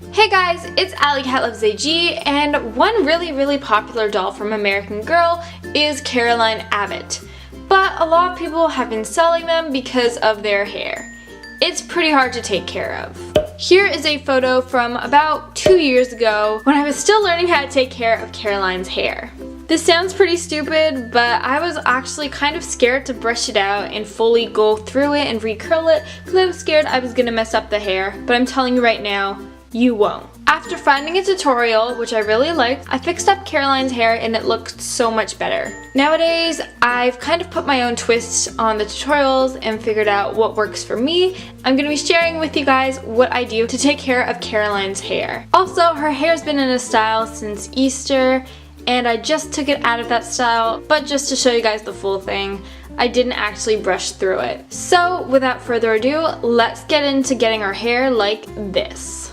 Hey guys, it's AllycatlovesAG, and one really popular doll from American Girl is Caroline Abbott. But a lot of people have been selling them because of their hair. It's pretty hard to take care of. Here is a photo from about 2 years ago when I was still learning how to take care of Caroline's hair. This sounds pretty stupid, but I was actually kind of scared to brush it out and fully go through it and recurl it because I was scared I was gonna mess up the hair, but I'm telling you right now, you won't. After finding a tutorial, which I really liked, I fixed up Caroline's hair and it looked so much better. Nowadays, I've kind of put my own twists on the tutorials and figured out what works for me. I'm going to be sharing with you guys what I do to take care of Caroline's hair. Also, her hair's been in a style since Easter, and I just took it out of that style, but just to show you guys the full thing, I didn't actually brush through it. So without further ado, let's get into getting our hair like this.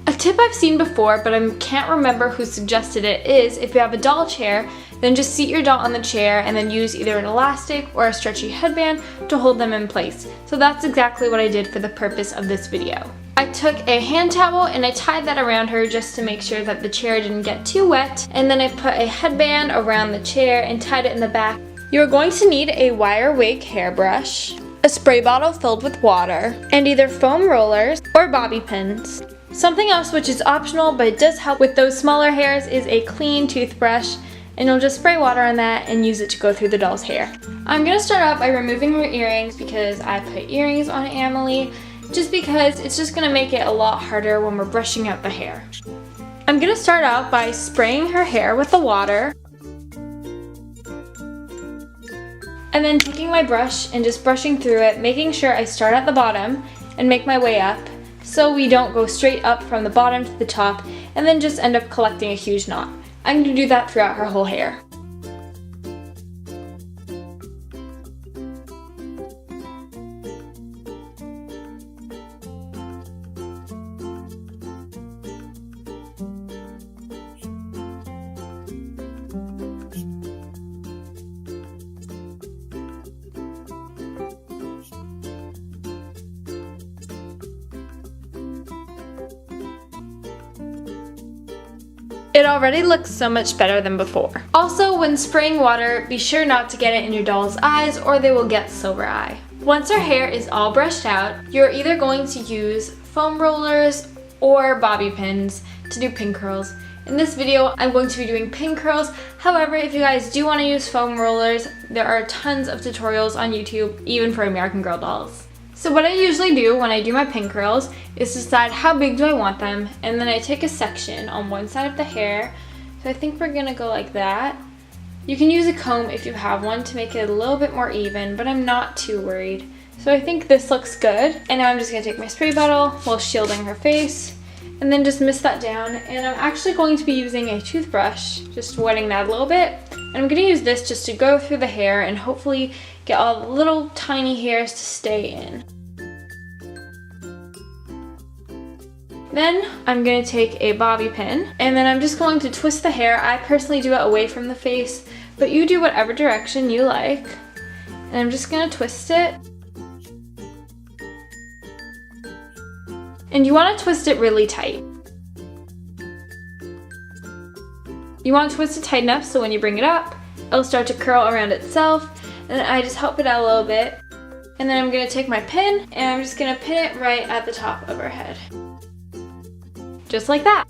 A tip I've seen before, but I can't remember who suggested it, is if you have a doll chair, then just seat your doll on the chair and then use either an elastic or a stretchy headband to hold them in place. So that's exactly what I did for the purpose of this video. I took a hand towel and I tied that around her just to make sure that the chair didn't get too wet, and then I put a headband around the chair and tied it in the back. You're going to need a wire wig hairbrush, a spray bottle filled with water, and either foam rollers or bobby pins. Something else which is optional but it does help with those smaller hairs is a clean toothbrush, and you'll just spray water on that and use it to go through the doll's hair. I'm going to start out by removing her earrings because I put earrings on Amelie, just because it's just going to make it a lot harder when we're brushing out the hair. I'm going to start out by spraying her hair with the water, and then taking my brush and just brushing through it, making sure I start at the bottom and make my way up, so we don't go straight up from the bottom to the top and then just end up collecting a huge knot. I'm going to do that throughout her whole hair. It already looks so much better than before. Also, when spraying water, be sure not to get it in your doll's eyes or they will get silver eye. Once our hair is all brushed out, you're either going to use foam rollers or bobby pins to do pin curls. In this video, I'm going to be doing pin curls. However, if you guys do want to use foam rollers, there are tons of tutorials on YouTube, even for American Girl dolls. So what I usually do when I do my pin curls is decide how big do I want them, and then I take a section on one side of the hair. So I think we're gonna go like that. You can use a comb if you have one to make it a little bit more even, but I'm not too worried. So I think this looks good. And now I'm just gonna take my spray bottle while shielding her face and then just mist that down. And I'm actually going to be using a toothbrush, just wetting that a little bit. And I'm gonna use this just to go through the hair and hopefully get all the little tiny hairs to stay in. Then I'm going to take a bobby pin and then I'm just going to twist the hair. I personally do it away from the face, but you do whatever direction you like. And I'm just going to twist it. And you want to twist it really tight. You want to twist it tight enough so when you bring it up, it'll start to curl around itself. And then I just help it out a little bit. And then I'm going to take my pin and I'm just going to pin it right at the top of her head. Just like that.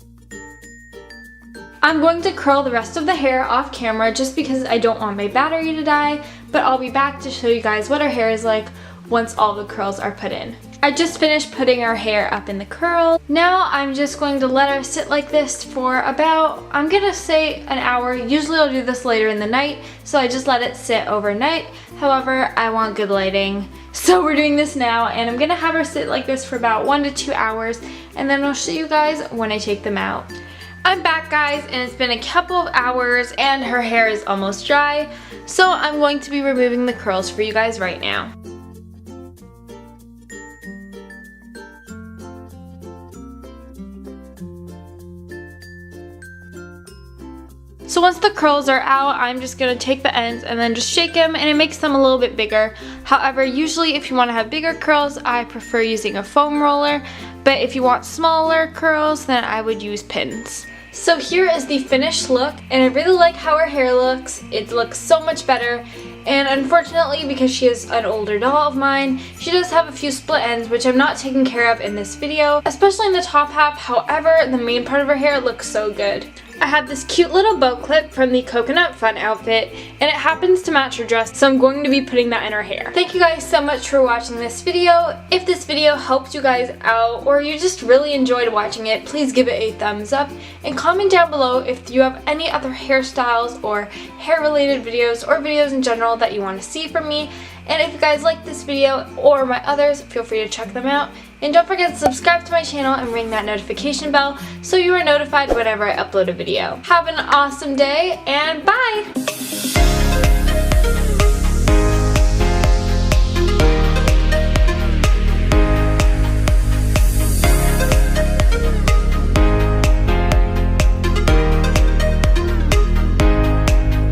I'm going to curl the rest of the hair off camera just because I don't want my battery to die, but I'll be back to show you guys what her hair is like once all the curls are put in. I just finished putting her hair up in the curl. Now I'm just going to let her sit like this for about, I'm gonna say an hour. Usually I'll do this later in the night, so I just let it sit overnight. However, I want good lighting, so we're doing this now, and I'm gonna have her sit like this for about 1 to 2 hours, and then I'll show you guys when I take them out. I'm back, guys, and it's been a couple of hours and her hair is almost dry, so I'm going to be removing the curls for you guys right now. So once the curls are out, I'm just going to take the ends and then just shake them, and it makes them a little bit bigger. However, usually if you want to have bigger curls, I prefer using a foam roller. but if you want smaller curls, then I would use pins. So here is the finished look, and I really like how her hair looks. It looks so much better, and unfortunately, because she is an older doll of mine, she does have a few split ends, which I'm not taking care of in this video, especially in the top half. However, the main part of her hair looks so good. I have this cute little bow clip from the Coconut Fun outfit, and it happens to match her dress, so I'm going to be putting that in her hair. Thank you guys so much for watching this video. If this video helped you guys out, or you just really enjoyed watching it, please give it a thumbs up, and comment down below if you have any other hairstyles or hair related videos, or videos in general that you want to see from me. And if you guys like this video or my others, feel free to check them out. And don't forget to subscribe to my channel and ring that notification bell so you are notified whenever I upload a video. Have an awesome day, and bye!